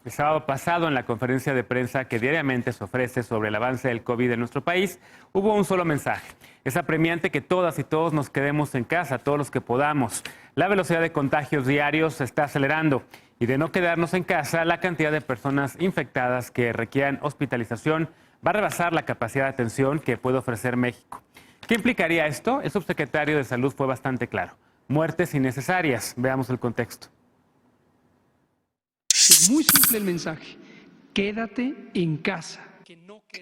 El sábado pasado, en la conferencia de prensa que diariamente se ofrece sobre el avance del COVID en nuestro país, hubo un solo mensaje. Es apremiante que todas y todos nos quedemos en casa, todos los que podamos. La velocidad de contagios diarios se está acelerando y de no quedarnos en casa, la cantidad de personas infectadas que requieran hospitalización va a rebasar la capacidad de atención que puede ofrecer México. ¿Qué implicaría esto? El subsecretario de Salud fue bastante claro. Muertes innecesarias. Veamos el contexto. Es muy simple el mensaje. Quédate en casa.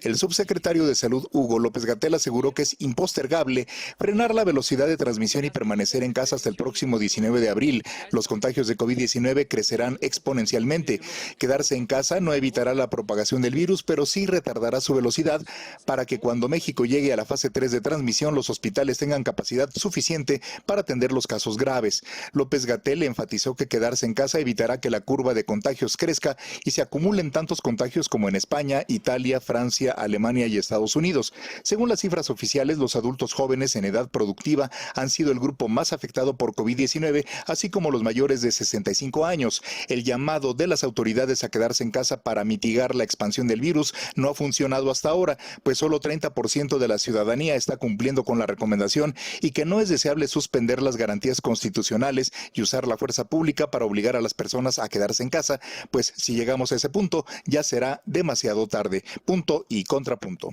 El subsecretario de Salud, Hugo López-Gatell, aseguró que es impostergable frenar la velocidad de transmisión y permanecer en casa hasta el próximo 19 de abril. Los contagios de COVID-19 crecerán exponencialmente. Quedarse en casa no evitará la propagación del virus, pero sí retardará su velocidad para que cuando México llegue a la fase 3 de transmisión, los hospitales tengan capacidad suficiente para atender los casos graves. López-Gatell enfatizó que quedarse en casa evitará que la curva de contagios crezca y se acumulen tantos contagios como en España, Italia, Francia, Alemania y Estados Unidos. Según las cifras oficiales, los adultos jóvenes en edad productiva han sido el grupo más afectado por COVID-19, así como los mayores de 65 años. El llamado de las autoridades a quedarse en casa para mitigar la expansión del virus no ha funcionado hasta ahora, pues solo 30% de la ciudadanía está cumpliendo con la recomendación y que no es deseable suspender las garantías constitucionales y usar la fuerza pública para obligar a las personas a quedarse en casa, pues si llegamos a ese punto ya será demasiado tarde. Punto y contrapunto.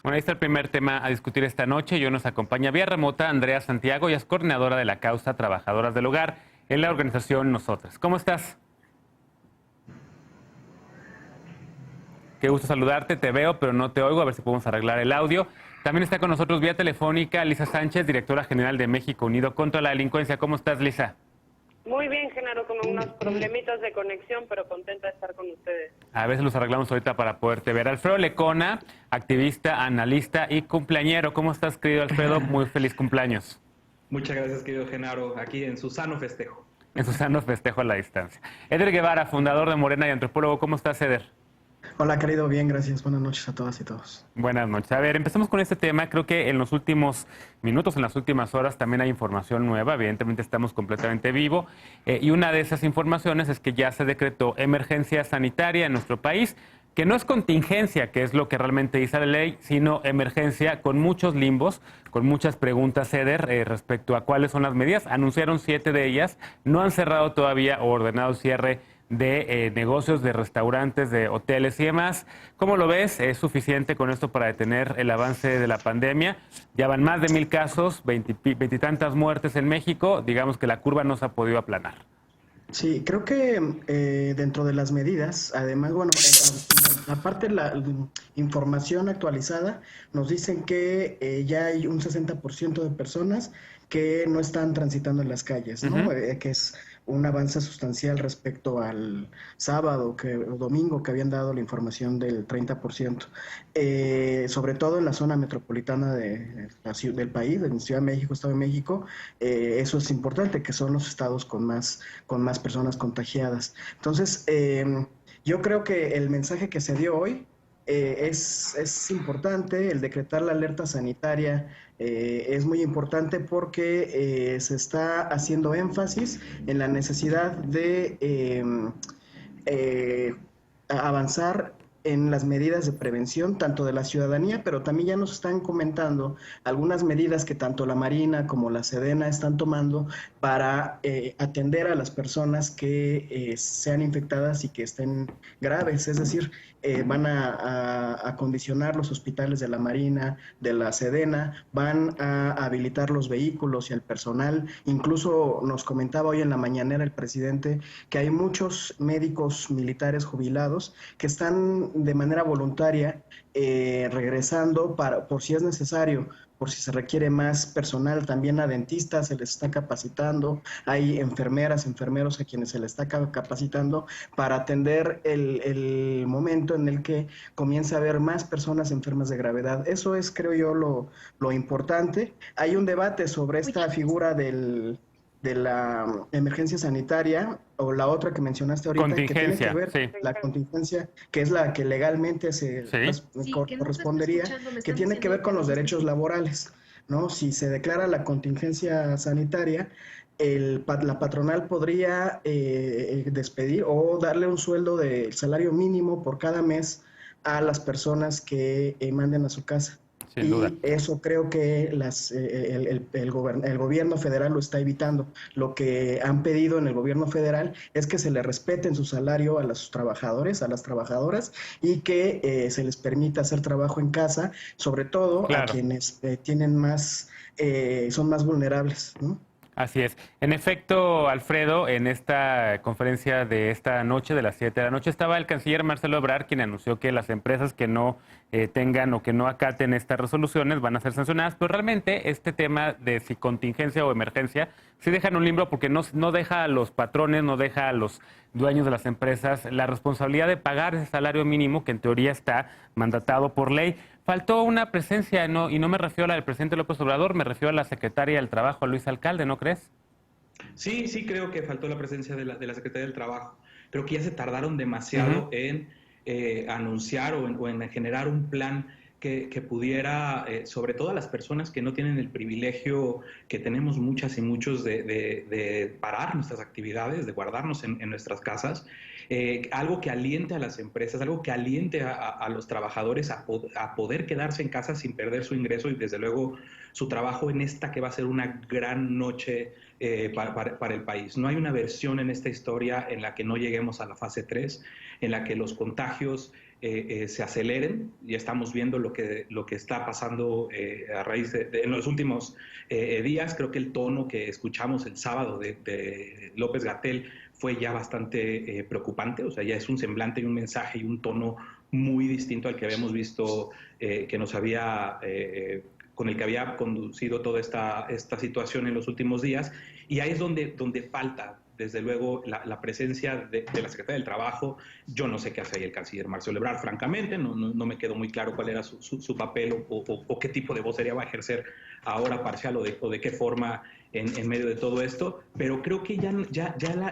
Bueno, ahí está el primer tema a discutir esta noche. Yo nos acompaña vía remota Andrea Santiago, ella es coordinadora de la causa Trabajadoras del Hogar en la organización Nosotras. ¿Cómo estás? Qué gusto saludarte, te veo, pero no te oigo, a ver si podemos arreglar el audio. También está con nosotros vía telefónica Lisa Sánchez, directora general de México Unido contra la Delincuencia. ¿Cómo estás, Lisa? Muy bien, Genaro, con unos problemitas de conexión, pero contenta de estar con ustedes. A veces los arreglamos ahorita para poderte ver. Alfredo Lecona, activista, analista y cumpleañero. ¿Cómo estás, querido Alfredo? Muy feliz cumpleaños. Muchas gracias, querido Genaro, aquí en su sano festejo. En su sano festejo a la distancia. Eder Guevara, fundador de Morena y antropólogo. ¿Cómo estás, Eder? Hola, querido, bien, gracias. Buenas noches a todas y todos. Buenas noches. A ver, empecemos con este tema. Creo que en los últimos minutos, en las últimas horas, también hay información nueva. Evidentemente estamos completamente vivo. Y una de esas informaciones es que ya se decretó emergencia sanitaria en nuestro país, que no es contingencia, que es lo que realmente dice la ley, sino emergencia con muchos limbos, con muchas preguntas, Eder, respecto a cuáles son las medidas. Anunciaron 7 de ellas, no han cerrado todavía o ordenado cierre de negocios, de restaurantes, de hoteles y demás. ¿Cómo lo ves? ¿Es suficiente con esto para detener el avance de la pandemia? Ya van más de 1,000 casos, 20 y tantas muertes en México. Digamos que la curva no se ha podido aplanar. Sí, creo que dentro de las medidas, además, bueno, aparte de la información actualizada, nos dicen que ya hay un 60% de personas que no están transitando en las calles, ¿no? Que es un avance sustancial respecto al sábado o domingo que habían dado la información del 30%. Sobre todo en la zona metropolitana del país, en Ciudad de México, Estado de México, eso es importante, que son los estados con más personas contagiadas. Entonces, yo creo que el mensaje que se dio hoy es importante. El decretar la alerta sanitaria es muy importante porque se está haciendo énfasis en la necesidad de avanzar en las medidas de prevención, tanto de la ciudadanía, pero también ya nos están comentando algunas medidas que tanto la Marina como la Sedena están tomando para atender a las personas que sean infectadas y que estén graves. Es decir, van a acondicionar los hospitales de la Marina, de la Sedena, van a habilitar los vehículos y el personal. Incluso nos comentaba hoy en la mañanera el presidente que hay muchos médicos militares jubilados que están de manera voluntaria regresando por si es necesario, por si se requiere más personal. También a dentistas se les está capacitando, hay enfermeras, enfermeros a quienes se les está capacitando para atender el momento en el que comienza a haber más personas enfermas de gravedad. Eso es, creo yo, lo importante. Hay un debate sobre esta figura de la emergencia sanitaria o la otra que mencionaste ahorita, Contingencia, que tiene que ver sí. la contingencia, que es la que legalmente Sí. correspondería, que tiene que ver con los derechos laborales. ¿no? Si se declara la contingencia sanitaria, la patronal podría despedir o darle un sueldo del salario mínimo por cada mes a las personas que manden a su casa. Sin duda. Y eso creo que el gobierno federal lo está evitando. Lo que han pedido en el gobierno federal es que se le respeten su salario a los trabajadores, a las trabajadoras, y que se les permita hacer trabajo en casa, sobre todo a quienes tienen más, son más vulnerables, ¿no? Así es. En efecto, Alfredo, en esta conferencia de esta noche, de las 7 de la noche, estaba el canciller Marcelo Ebrard, quien anunció que las empresas que no tengan o que no acaten estas resoluciones van a ser sancionadas, pero realmente este tema de si contingencia o emergencia sí deja en un limbo porque no deja a los patrones, no deja a los dueños de las empresas la responsabilidad de pagar ese salario mínimo que en teoría está mandatado por ley. Faltó una presencia, y no me refiero a la del presidente López Obrador, me refiero a la secretaria del Trabajo, a Luisa Alcalde, ¿no crees? Sí, creo que faltó la presencia de la Secretaría del Trabajo. Creo que ya se tardaron demasiado en anunciar o en generar un plan que pudiera, sobre todo a las personas que no tienen el privilegio que tenemos muchas y muchos de parar nuestras actividades, de guardarnos en nuestras casas, algo que aliente a las empresas, algo que aliente a los trabajadores a poder quedarse en casa sin perder su ingreso y desde luego su trabajo en esta que va a ser una gran noche para el país. No hay una versión en esta historia en la que no lleguemos a la fase 3, en la que los contagios se aceleren. Ya estamos viendo lo que está pasando a raíz en los últimos días. Creo que el tono que escuchamos el sábado de López-Gatell fue ya bastante preocupante. O sea, ya es un semblante y un mensaje y un tono muy distinto al que habíamos visto que nos había con el que había conducido toda esta situación en los últimos días. Y ahí es donde falta, desde luego, la presencia de la Secretaría del Trabajo. Yo no sé qué hace ahí el canciller Marcelo Ebrard, francamente, no me quedó muy claro cuál era su papel o qué tipo de vocería va a ejercer ahora parcial o de qué forma en medio de todo esto, pero creo que ya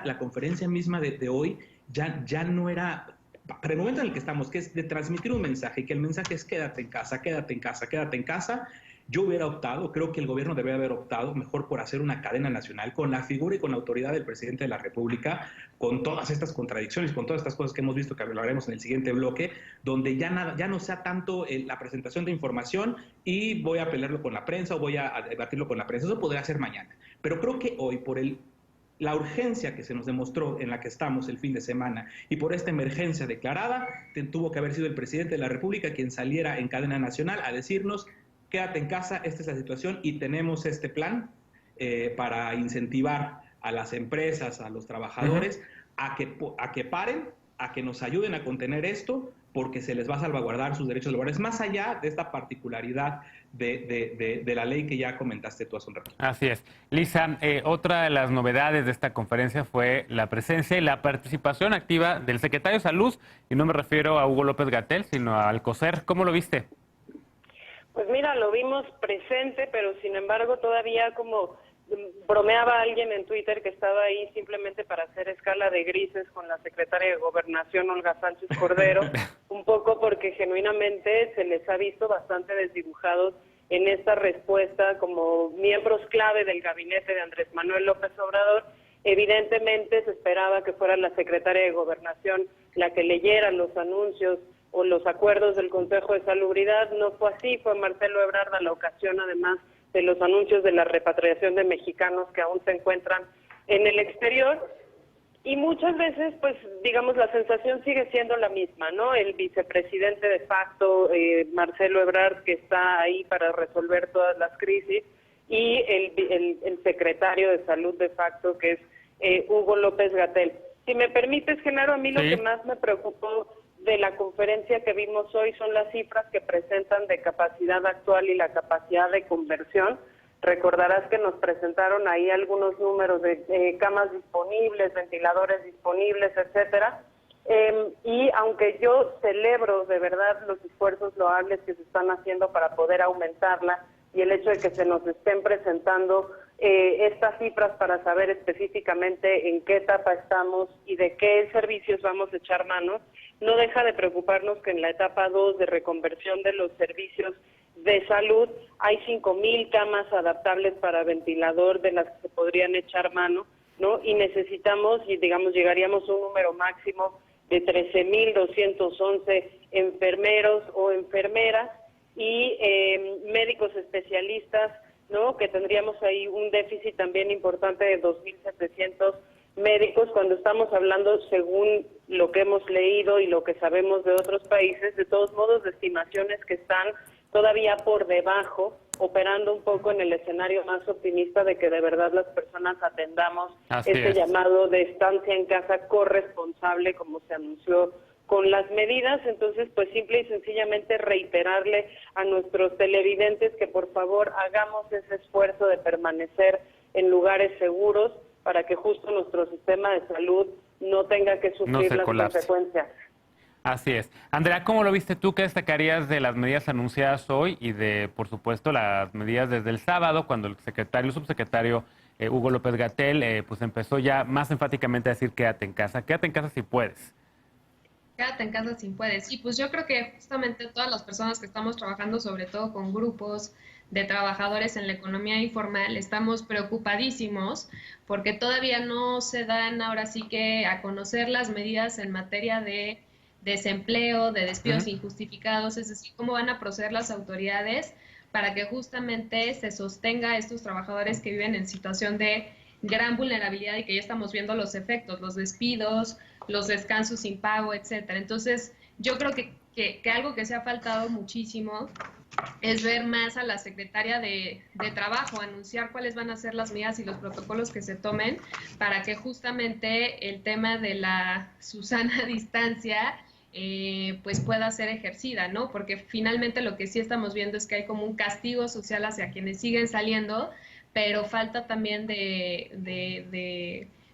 la conferencia misma de hoy ya no era... Para el momento en el que estamos, que es de transmitir un mensaje, y que el mensaje es quédate en casa, quédate en casa, quédate en casa. Yo hubiera optado, creo que el gobierno debería haber optado mejor por hacer una cadena nacional con la figura y con la autoridad del presidente de la República, con todas estas contradicciones, con todas estas cosas que hemos visto, que hablaremos en el siguiente bloque, donde ya no sea tanto la presentación de información y voy a pelearlo con la prensa o voy a debatirlo con la prensa. Eso podría ser mañana. Pero creo que hoy, por la urgencia que se nos demostró en la que estamos el fin de semana y por esta emergencia declarada, tuvo que haber sido el presidente de la República quien saliera en cadena nacional a decirnos: quédate en casa, esta es la situación y tenemos este plan para incentivar a las empresas, a los trabajadores, a que paren, a que nos ayuden a contener esto, porque se les va a salvaguardar sus derechos laborales, más allá de esta particularidad de la ley que ya comentaste tú hace un rato. Así es. Lisa, otra de las novedades de esta conferencia fue la presencia y la participación activa del secretario de Salud, y no me refiero a Hugo López-Gatell, sino a Alcocer. ¿Cómo lo viste? Pues mira, lo vimos presente, pero sin embargo todavía, como bromeaba alguien en Twitter, que estaba ahí simplemente para hacer escala de grises con la secretaria de Gobernación, Olga Sánchez Cordero, un poco porque genuinamente se les ha visto bastante desdibujados en esta respuesta como miembros clave del gabinete de Andrés Manuel López Obrador. Evidentemente se esperaba que fuera la secretaria de Gobernación la que leyera los anuncios o los acuerdos del Consejo de Salubridad. No fue así, fue Marcelo Ebrard a la ocasión, además de los anuncios de la repatriación de mexicanos que aún se encuentran en el exterior. Y muchas veces, pues, digamos, la sensación sigue siendo la misma, ¿no? El vicepresidente de facto, Marcelo Ebrard, que está ahí para resolver todas las crisis, y el secretario de Salud de facto, que es Hugo López-Gatell. Si me permites, Genaro, a mí lo que más me preocupó de la conferencia que vimos hoy son las cifras que presentan de capacidad actual y la capacidad de conversión. Recordarás que nos presentaron ahí algunos números de camas disponibles, ventiladores disponibles, etcétera. Y aunque yo celebro de verdad los esfuerzos loables que se están haciendo para poder aumentarla y el hecho de que se nos estén presentando estas cifras para saber específicamente en qué etapa estamos y de qué servicios vamos a echar mano, no deja de preocuparnos que en la etapa 2 de reconversión de los servicios de de salud, hay 5,000 camas adaptables para ventilador de las que se podrían echar mano, ¿no? Y necesitamos, y digamos, llegaríamos a un número máximo de 13,211 enfermeros o enfermeras y médicos especialistas, ¿no? Que tendríamos ahí un déficit también importante de 2,700 médicos, cuando estamos hablando, según lo que hemos leído y lo que sabemos de otros países, de todos modos, de estimaciones que están todavía por debajo, operando un poco en el escenario más optimista de que de verdad las personas atendamos llamado de estancia en casa corresponsable, como se anunció con las medidas. Entonces, pues simple y sencillamente reiterarle a nuestros televidentes que por favor hagamos ese esfuerzo de permanecer en lugares seguros para que justo nuestro sistema de salud no tenga que sufrir las consecuencias. Así es. Andrea, ¿cómo lo viste tú? ¿Qué destacarías de las medidas anunciadas hoy y de, por supuesto, las medidas desde el sábado, cuando el subsecretario Hugo López-Gatell pues empezó ya más enfáticamente a decir quédate en casa si puedes? Quédate en casa si puedes. Sí, pues yo creo que justamente todas las personas que estamos trabajando, sobre todo con grupos de trabajadores en la economía informal, estamos preocupadísimos porque todavía no se dan ahora sí que a conocer las medidas en materia de desempleo, de despidos injustificados, es decir, cómo van a proceder las autoridades para que justamente se sostenga a estos trabajadores que viven en situación de gran vulnerabilidad y que ya estamos viendo los efectos, los despidos, los descansos sin pago, etcétera. Entonces, yo creo que algo que se ha faltado muchísimo es ver más a la secretaria de Trabajo, anunciar cuáles van a ser las medidas y los protocolos que se tomen para que justamente el tema de la sana distancia pues pueda ser ejercida, ¿no? Porque finalmente lo que sí estamos viendo es que hay como un castigo social hacia quienes siguen saliendo, pero falta también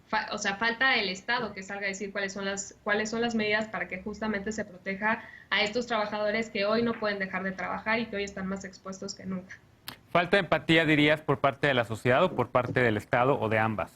falta el Estado que salga a decir cuáles son las medidas para que justamente se proteja a estos trabajadores que hoy no pueden dejar de trabajar y que hoy están más expuestos que nunca. ¿Falta empatía, dirías, por parte de la sociedad o por parte del Estado o de ambas?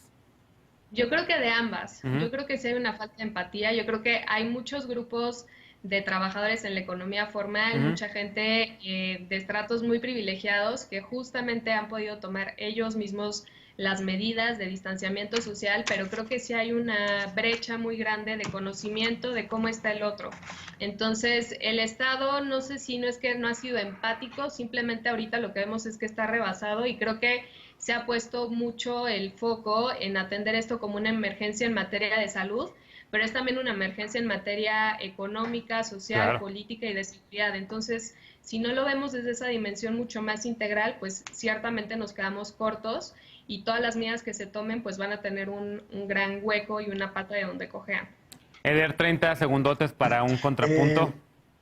Yo creo que de ambas. Yo creo que sí hay una falta de empatía. Yo creo que hay muchos grupos de trabajadores en la economía formal, mucha gente de estratos muy privilegiados que justamente han podido tomar ellos mismos las medidas de distanciamiento social, pero creo que sí hay una brecha muy grande de conocimiento de cómo está el otro. Entonces, el Estado, no sé si no es que no ha sido empático, simplemente ahorita lo que vemos es que está rebasado y creo que se ha puesto mucho el foco en atender esto como una emergencia en materia de salud, pero es también una emergencia en materia económica, social, política y de seguridad. Entonces, si no lo vemos desde esa dimensión mucho más integral, pues ciertamente nos quedamos cortos y todas las medidas que se tomen pues van a tener un gran hueco y una pata de donde cojean. Eder, 30 segundotes para un contrapunto.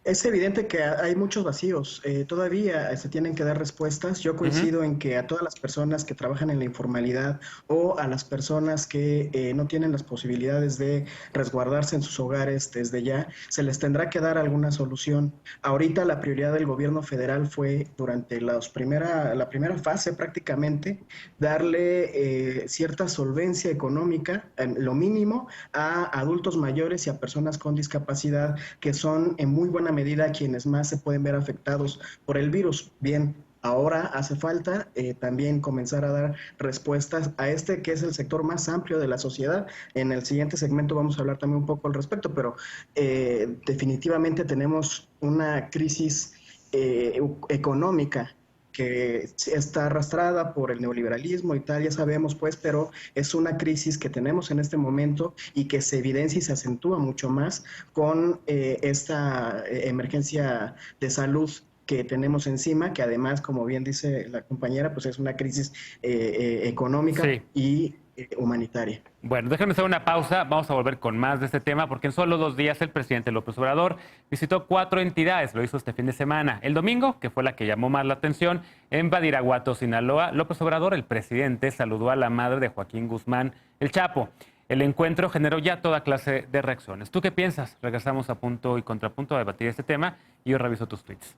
Es evidente que hay muchos vacíos, todavía se tienen que dar respuestas. Yo coincido en que a todas las personas que trabajan en la informalidad o a las personas que no tienen las posibilidades de resguardarse en sus hogares desde ya, se les tendrá que dar alguna solución. Ahorita la prioridad del gobierno federal fue, durante la primera fase prácticamente, darle cierta solvencia económica, lo mínimo, a adultos mayores y a personas con discapacidad que son en muy buena medida quienes más se pueden ver afectados por el virus. Bien, ahora hace falta también comenzar a dar respuestas a este que es el sector más amplio de la sociedad. En el siguiente segmento vamos a hablar también un poco al respecto, pero definitivamente tenemos una crisis económica que está arrastrada por el neoliberalismo y tal, ya sabemos pues, pero es una crisis que tenemos en este momento y que se evidencia y se acentúa mucho más con esta emergencia de salud que tenemos encima, que además, como bien dice la compañera, pues es una crisis económica y humanitaria. Bueno, déjenme hacer una pausa, vamos a volver con más de este tema, porque en solo 2 días el presidente López Obrador visitó 4 entidades, lo hizo este fin de semana. El domingo, que fue la que llamó más la atención, en Badiraguato, Sinaloa, López Obrador, el presidente, saludó a la madre de Joaquín Guzmán, el Chapo. El encuentro generó ya toda clase de reacciones. ¿Tú qué piensas? Regresamos a Punto y Contrapunto a debatir este tema y yo reviso tus tweets.